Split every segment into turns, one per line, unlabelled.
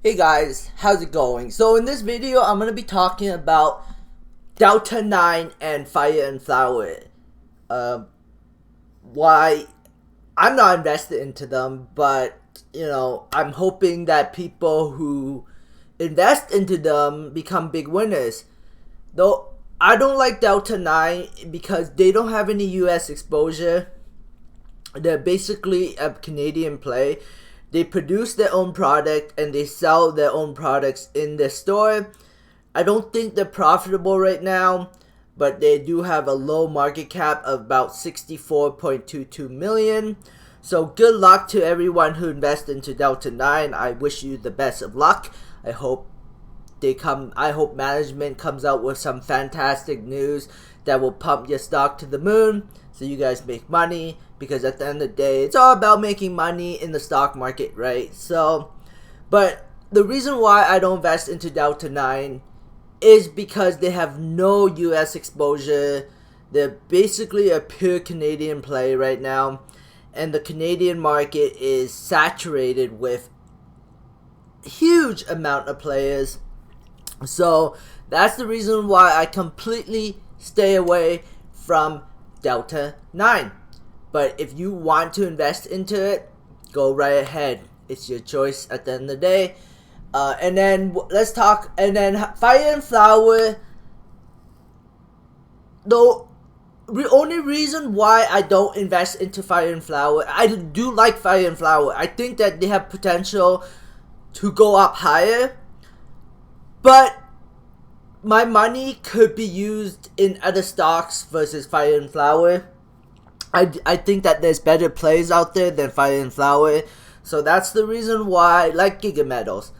Hey guys, how's it going? So in this video, I'm going to be talking about Delta 9 and Fire and Flower. Why I'm not invested into them, but I'm hoping that people who invest into them become big winners. Though I don't like Delta 9 because they don't have any US exposure. They're basically a Canadian play. They produce their own product and they sell their own products in their store. I don't think they're profitable right now, but they do have a low market cap of about 64.22 million. So good luck to everyone who invests into Delta 9. I wish you the best of luck. I hope management comes out with some fantastic news that will pump your stock to the moon so you guys make money, because at the end of the day, it's all about making money in the stock market, right? So, but the reason why I don't invest into Delta 9 is because they have no US exposure. They're basically a pure Canadian play right now, and the Canadian market is saturated with huge amount of players. So that's the reason why I completely stay away from Delta 9. But if you want to invest into it, go right ahead. It's your choice at the end of the day. And then let's talk. And then Fire and Flower. The only reason why I don't invest into Fire and Flower, I do like Fire and Flower. I think that they have potential to go up higher. But my money could be used in other stocks versus Fire and Flower. I think that there's better plays out there than Fire and Flower. So that's the reason why, like GIGA metals,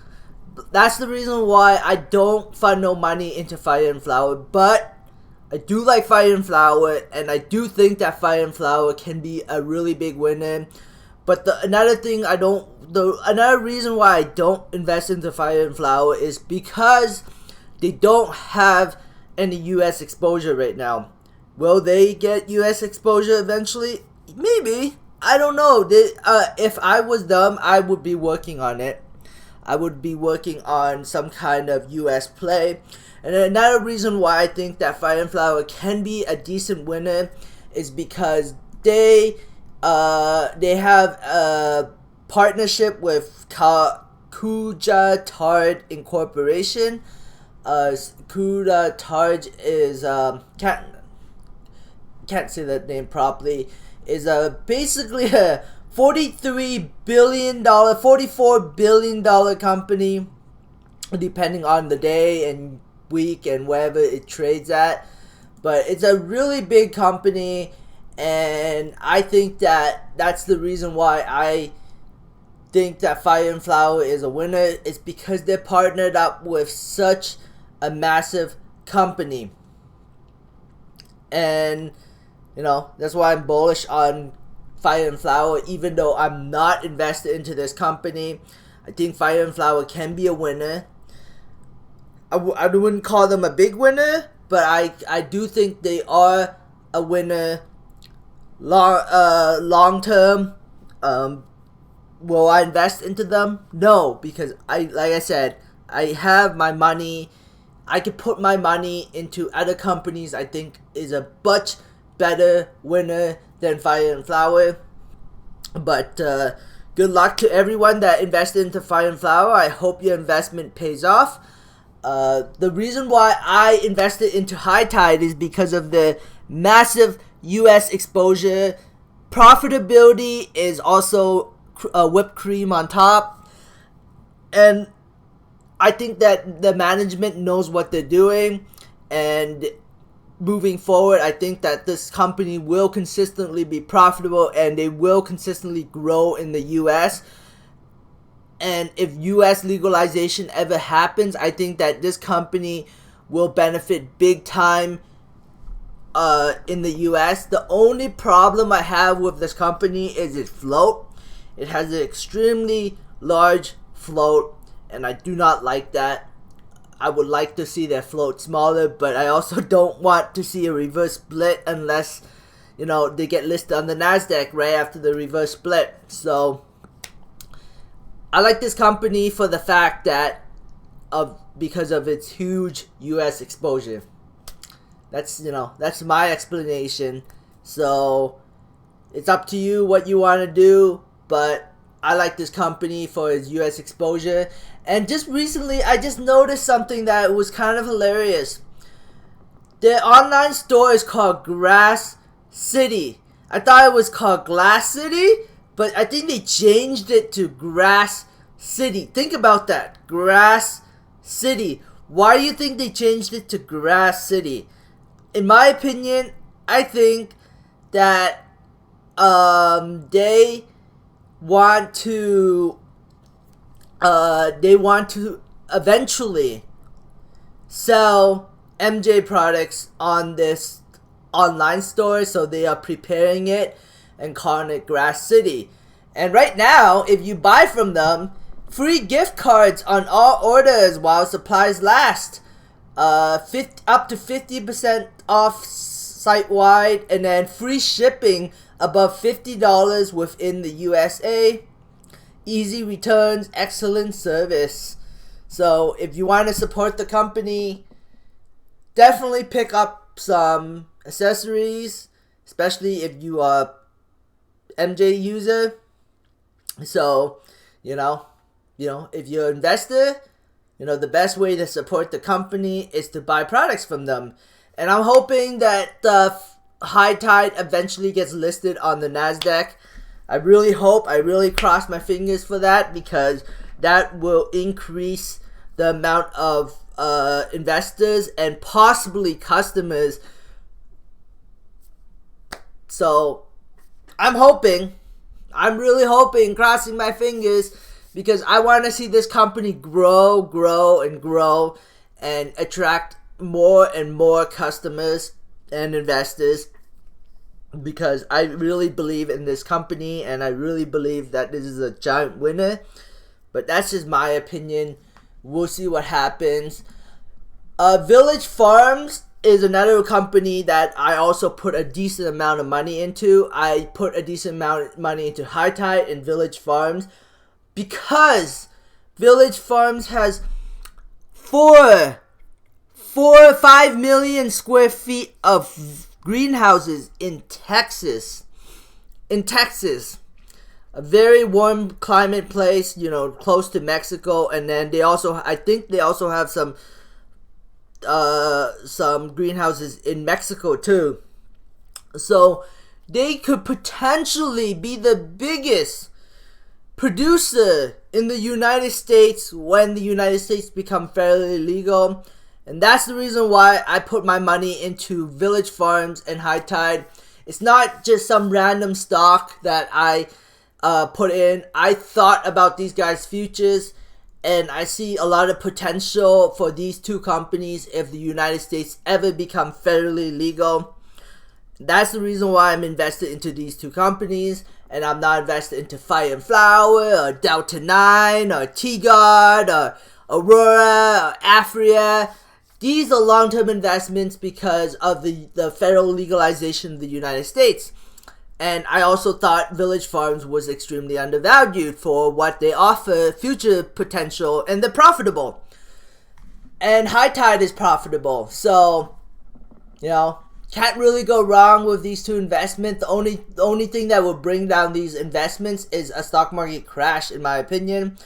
that's the reason why I don't fund no money into Fire and Flower. But I do like Fire and Flower, and I do think that Fire and Flower can be a really big winner. But another reason why I don't invest into Fire and Flower is because they don't have any US exposure right now. Will they get US exposure eventually? Maybe. I don't know. If I was them, I would be working on it. I would be working on some kind of US play. And another reason why I think that Fire and Flower can be a decent winner is because they have a partnership with GIGA Incorporation. GIGA is can't say that name properly, is basically a $44 billion company, depending on the day and week and wherever it trades at. But it's a really big company, and I think that that's the reason why I think that Fire and Flower is a winner. It's because they're partnered up with such a massive company. And that's why I'm bullish on Fire and Flower, even though I'm not invested into this company. I think Fire and Flower can be a winner. I wouldn't call them a big winner, but I do think they are a winner long term. Will I invest into them? No, because like I said, I have my money. I could put my money into other companies I think is a much better winner than Fire and Flower. But good luck to everyone that invested into Fire and Flower. I hope your investment pays off. The reason why I invested into High Tide is because of the massive US exposure. Profitability is also whipped cream on top. And I think that the management knows what they're doing, and moving forward, I think that this company will consistently be profitable and they will consistently grow in the US. And if US legalization ever happens, I think that this company will benefit big time in the US. The only problem I have with this company is its float. It has an extremely large float, and I do not like that. I would like to see their float smaller, but I also don't want to see a reverse split unless, they get listed on the NASDAQ right after the reverse split. So I like this company for the fact that because of its huge U.S. exposure. That's my explanation. So it's up to you what you want to do, but I like this company for its U.S. exposure. And just recently, I just noticed something that was kind of hilarious. Their online store is called Grass City. I thought it was called Glass City, but I think they changed it to Grass City. Think about that. Grass City. Why do you think they changed it to Grass City? In my opinion, I think that they want to eventually sell MJ products on this online store, so they are preparing it and calling it Grass City. And right now, if you buy from them, free gift cards on all orders while supplies last. Up to 50% off site-wide, and then free shipping above $50 within the USA. Easy returns, excellent service. So if you want to support the company, definitely pick up some accessories, especially if you are MJ user. So, if you're an investor, the best way to support the company is to buy products from them. And I'm hoping that the High Tide eventually gets listed on the NASDAQ. I really hope, I really cross my fingers for that, because that will increase the amount of investors and possibly customers. So I'm really hoping, crossing my fingers, because I want to see this company grow and attract more and more customers and investors, because I really believe in this company and I really believe that this is a giant winner. But that's just my opinion. We'll see what happens. Village Farms is another company that I also put a decent amount of money into. I put a decent amount of money into High Tide and Village Farms, because Village Farms has 4 or 5 million square feet of greenhouses in Texas. A very warm climate place, close to Mexico. And then I think they also have some greenhouses in Mexico too. So they could potentially be the biggest producer in the United States when the United States become fairly legal. And that's the reason why I put my money into Village Farms and High Tide. It's not just some random stock that I put in. I thought about these guys' futures, and I see a lot of potential for these two companies if the United States ever become federally legal. That's the reason why I'm invested into these two companies, and I'm not invested into Fire and Flower or Delta 9 or T-Guard or Aurora or Afria. These are long-term investments because of the federal legalization of the United States. And I also thought Village Farms was extremely undervalued for what they offer, future potential, and they're profitable. And High Tide is profitable. So, can't really go wrong with these two investments. The only thing that will bring down these investments is a stock market crash, in my opinion.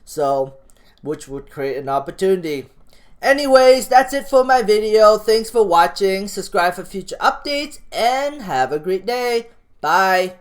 So, which would create an opportunity. Anyways, that's it for my video. Thanks for watching. Subscribe for future updates and have a great day. Bye.